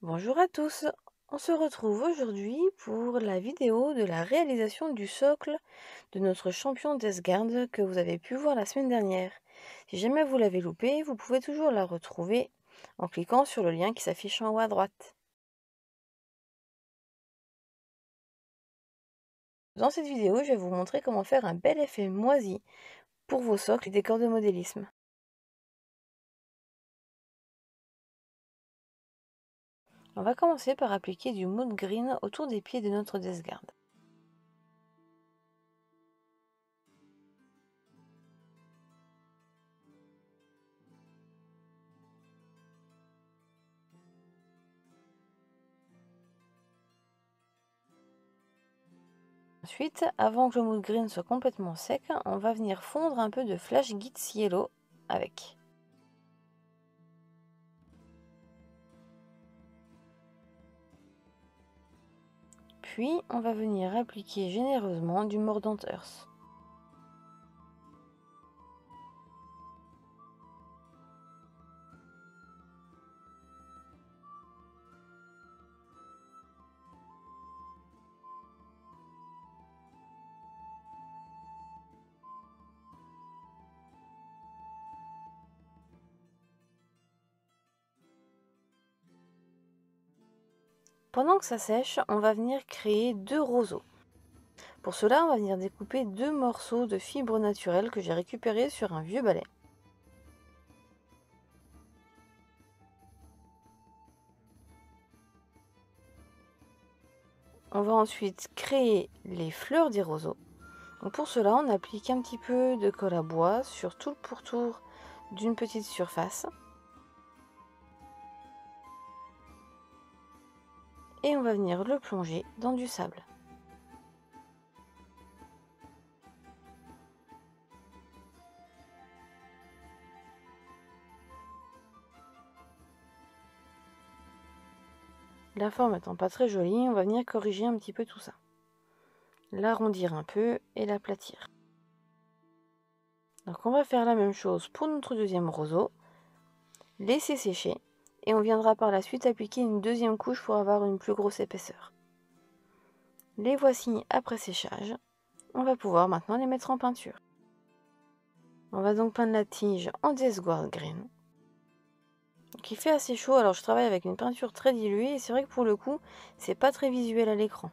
Bonjour à tous, on se retrouve aujourd'hui pour la vidéo de la réalisation du socle de notre champion d'Esgard que vous avez pu voir la semaine dernière. Si jamais vous l'avez loupé, vous pouvez toujours la retrouver en cliquant sur le lien qui s'affiche en haut à droite. Dans cette vidéo, je vais vous montrer comment faire un bel effet moisi pour vos socles et décors de modélisme. On va commencer par appliquer du mood green autour des pieds de notre Desgard. Ensuite, avant que le mood green soit complètement sec, on va venir fondre un peu de Flash Gits Yellow avec. Puis, on va venir appliquer généreusement du Mordant Earth. Pendant que ça sèche, on va venir créer deux roseaux. Pour cela, on va venir découper deux morceaux de fibres naturelles que j'ai récupérés sur un vieux balai. On va ensuite créer les fleurs des roseaux. Donc pour cela, on applique un petit peu de colle à bois sur tout le pourtour d'une petite surface. Et on va venir le plonger dans du sable. La forme étant pas très jolie, on va venir corriger un petit peu tout ça. L'arrondir un peu et l'aplatir. Donc on va faire la même chose pour notre deuxième roseau, laisser sécher et on viendra par la suite appliquer une deuxième couche pour avoir une plus grosse épaisseur. Les voici après séchage, on va pouvoir maintenant les mettre en peinture. On va donc peindre la tige en Desgard Green. Donc il fait assez chaud, alors je travaille avec une peinture très diluée et c'est vrai que pour le coup, c'est pas très visuel à l'écran.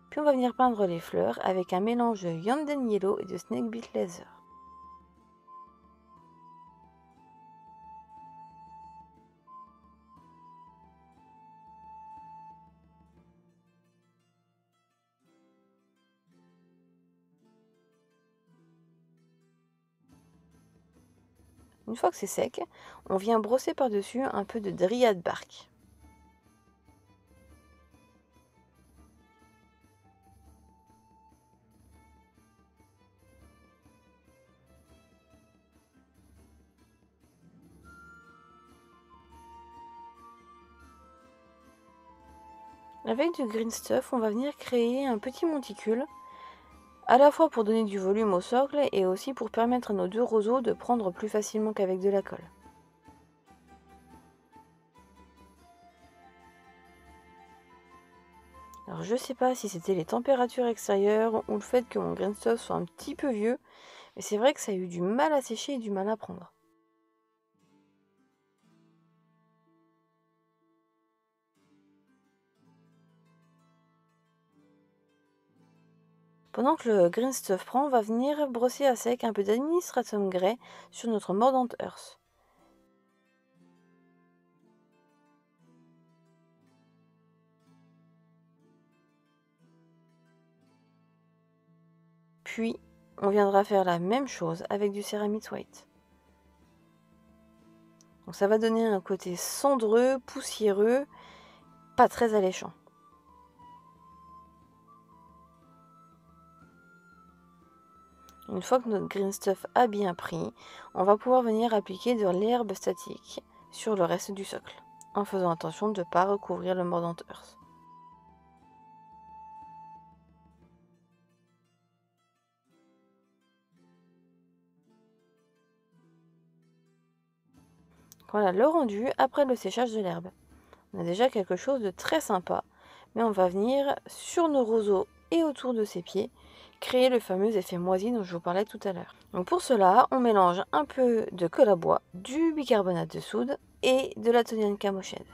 Puis on va venir peindre les fleurs avec un mélange de Yanden Yellow et de Snakebill Laser. Une fois que c'est sec, on vient brosser par-dessus un peu de Dryad Bark. Avec du green stuff, on va venir créer un petit monticule, à la fois pour donner du volume au socle et aussi pour permettre à nos deux roseaux de prendre plus facilement qu'avec de la colle. Alors je sais pas si c'était les températures extérieures ou le fait que mon green stuff soit un petit peu vieux, mais c'est vrai que ça a eu du mal à sécher et du mal à prendre. Pendant que le green stuff prend, on va venir brosser à sec un peu d'administratum grey sur notre Mordant Earth. Puis, on viendra faire la même chose avec du Ceramite White. Donc ça va donner un côté cendreux, poussiéreux, pas très alléchant. Une fois que notre green stuff a bien pris, on va pouvoir venir appliquer de l'herbe statique sur le reste du socle, en faisant attention de ne pas recouvrir le Mordant Earth. Voilà le rendu après le séchage de l'herbe. On a déjà quelque chose de très sympa, mais on va venir sur nos roseaux et autour de ses pieds créer le fameux effet moisi dont je vous parlais tout à l'heure. Donc pour cela, on mélange un peu de colle à bois, du bicarbonate de soude et de la toniane camochède.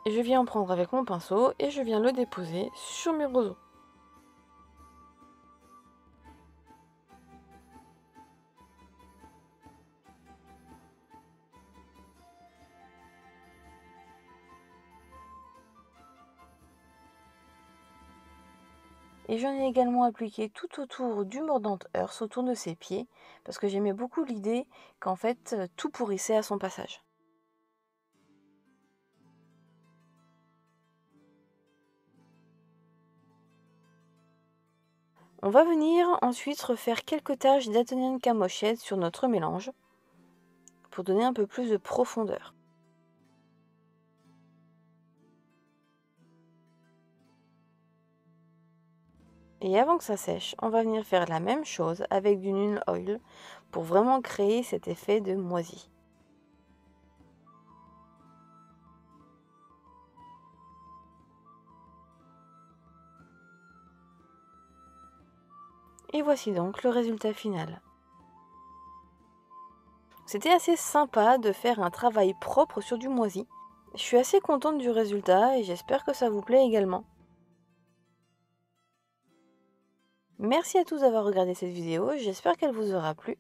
Je viens en prendre avec mon pinceau et je viens le déposer sur mes roseaux. Et j'en ai également appliqué tout autour du Mordant Earth, autour de ses pieds, parce que j'aimais beaucoup l'idée qu'en fait tout pourrissait à son passage. On va venir ensuite refaire quelques taches d'Athonian Camochède sur notre mélange, pour donner un peu plus de profondeur. Et avant que ça sèche, on va venir faire la même chose avec du Nune Oil pour vraiment créer cet effet de moisi. Et voici donc le résultat final. C'était assez sympa de faire un travail propre sur du moisi. Je suis assez contente du résultat et j'espère que ça vous plaît également. Merci à tous d'avoir regardé cette vidéo, j'espère qu'elle vous aura plu.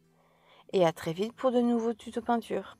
Et à très vite pour de nouveaux tutos peinture.